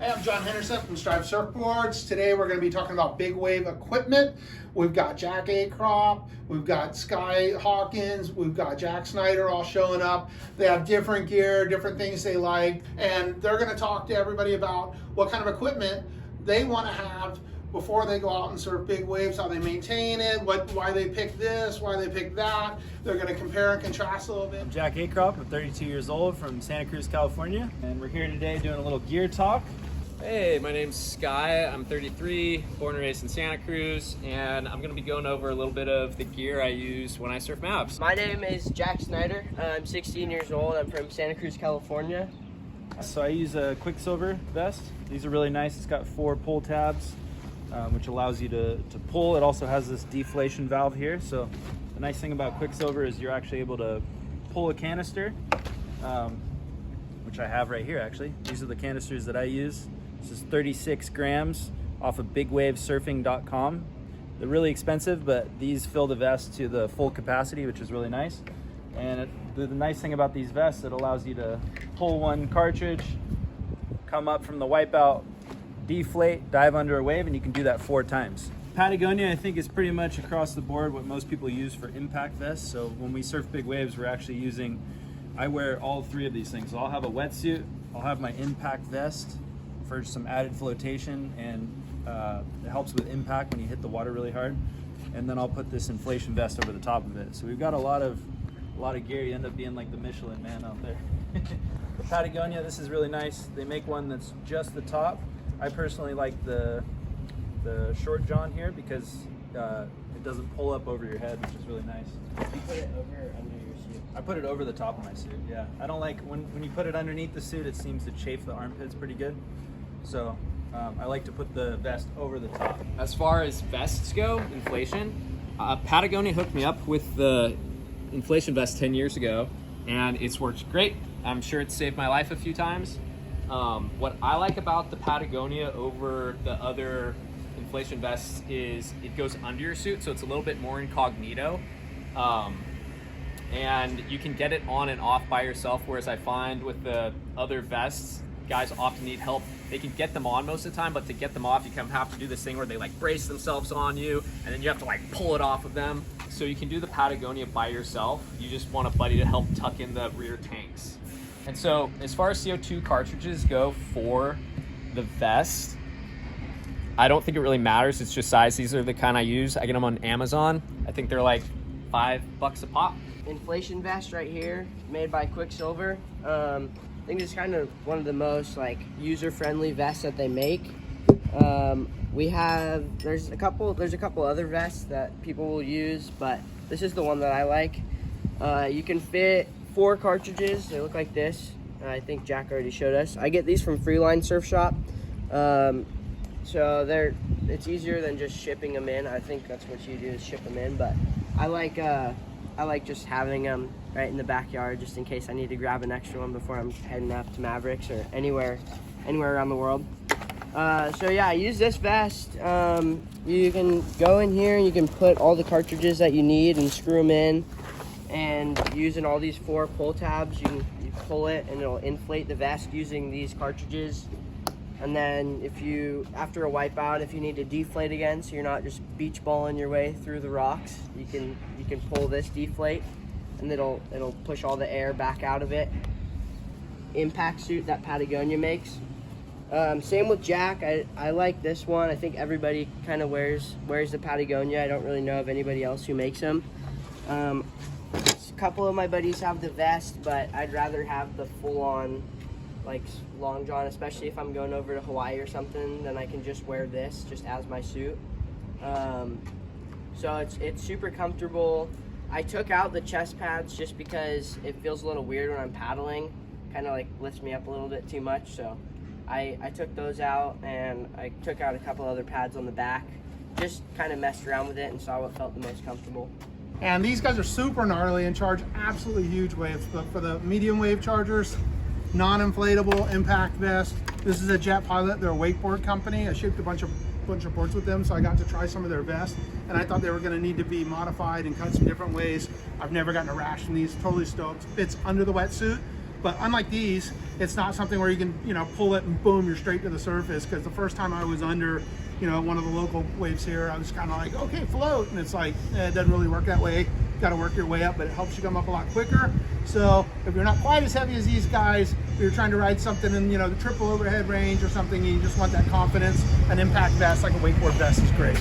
Hey, I'm John Henderson from Strive Surfboards. Today we're going to be talking about big wave equipment. We've got Jack Acrop, we've got Sky Hawkins, we've got Jack Snyder all showing up. They have different gear, different things they like, and they're going to talk to everybody about what kind of equipment they want to have before they go out and surf big waves, how they maintain it, why they pick this, why they pick that. They're going to compare and contrast a little bit. I'm Jack Acrop. I'm 32 years old from Santa Cruz, California, and we're here today doing a little gear talk. Hey, my name's Sky. I'm 33, born and raised in Santa Cruz, and I'm going to be going over a little bit of the gear I use when I surf Mavs. My name is Jack Snyder. I'm 16 years old. I'm from Santa Cruz, California. So I use a Quicksilver vest. These are really nice. It's got 4 pull tabs, which allows you to pull. It also has this deflation valve here. So the nice thing about Quicksilver is you're actually able to pull a canister, which I have right here actually. These are the canisters that I use. This is 36 grams off of bigwavesurfing.com. They're really expensive, but these fill the vest to the full capacity, which is really nice. And the nice thing about these vests, it allows you to pull one cartridge, come up from the wipeout, deflate, dive under a wave, and you can do that 4 times. Patagonia, I think, is pretty much across the board what most people use for impact vests. So when we surf big waves, we're actually using, I wear all 3 of these things. So I'll have a wetsuit, I'll have my impact vest for some added flotation, and it helps with impact when you hit the water really hard. And then I'll put this inflation vest over the top of it. So we've got a lot of gear. You end up being like the Michelin man out there. The Patagonia, this is really nice. They make one that's just the top. I personally like the short john here because it doesn't pull up over your head, which is really nice. You put it over or under your suit? I put it over the top of my suit, yeah. I don't like, when you put it underneath the suit, it seems to chafe the armpits pretty good. So I like to put the vest over the top. As far as vests go, inflation, Patagonia hooked me up with the inflation vest 10 years ago, and it's worked great. I'm sure it's saved my life a few times. What I like about the Patagonia over the other inflation vests is it goes under your suit, so it's a little bit more incognito. And you can get it on and off by yourself, whereas I find with the other vests, guys often need help. They can get them on most of the time, but to get them off, you kind of have to do this thing where they like brace themselves on you, and then you have to like pull it off of them. So you can do the Patagonia by yourself. You just want a buddy to help tuck in the rear tanks. And so as far as CO2 cartridges go for the vest, I don't think it really matters. It's just size. These are the kind I use. I get them on Amazon. I think they're like $5 a pop. Inflation vest right here, made by Quicksilver. I think it's kind of one of the most like user-friendly vests that they make. There's a couple other vests that people will use, but this is the one that I like. You can fit 4 cartridges. They look like this. I think Jack already showed us. I get these from Freeline Surf Shop. So it's easier than just shipping them in. I think that's what you do, is ship them in, but I like just having them right in the backyard just in case I need to grab an extra one before I'm heading up to Mavericks or anywhere around the world. So yeah, I use this vest. You can go in here and you can put all the cartridges that you need and screw them in, and using all these 4 pull tabs, you pull it and it'll inflate the vest using these cartridges. And then after a wipeout, if you need to deflate again, so you're not just beach balling your way through the rocks, you can pull this deflate, and it'll push all the air back out of it. Impact suit that Patagonia makes. Same with Jack. I like this one. I think everybody kind of wears the Patagonia. I don't really know of anybody else who makes them. A couple of my buddies have the vest, but I'd rather have the full-on like long john, especially if I'm going over to Hawaii or something. Then I can just wear this just as my suit. So it's super comfortable. I took out the chest pads just because it feels a little weird when I'm paddling. Kind of like lifts me up a little bit too much, so I took those out, and I took out a couple other pads on the back. Just kind of messed around with it and saw what felt the most comfortable. And these guys are super gnarly and charge absolutely huge waves. But for the medium wave chargers, non-inflatable impact vest. This is a Jet Pilot. They're a wakeboard company. I shipped a bunch of boards with them, so I got to try some of their vests, and I thought they were going to need to be modified and cut some different ways. I've never gotten a rash in these. Totally stoked. Fits under the wetsuit. But unlike these, it's not something where you can, you know, pull it and boom, you're straight to the surface. Because the first time I was under, you know, one of the local waves here, I was kind of like, okay, float. And it's like, it doesn't really work that way. Got to work your way up, but it helps you come up a lot quicker. So if you're not quite as heavy as these guys, if you're trying to ride something in, you know, the triple overhead range or something, you just want that confidence, an impact vest like a wakeboard vest is great.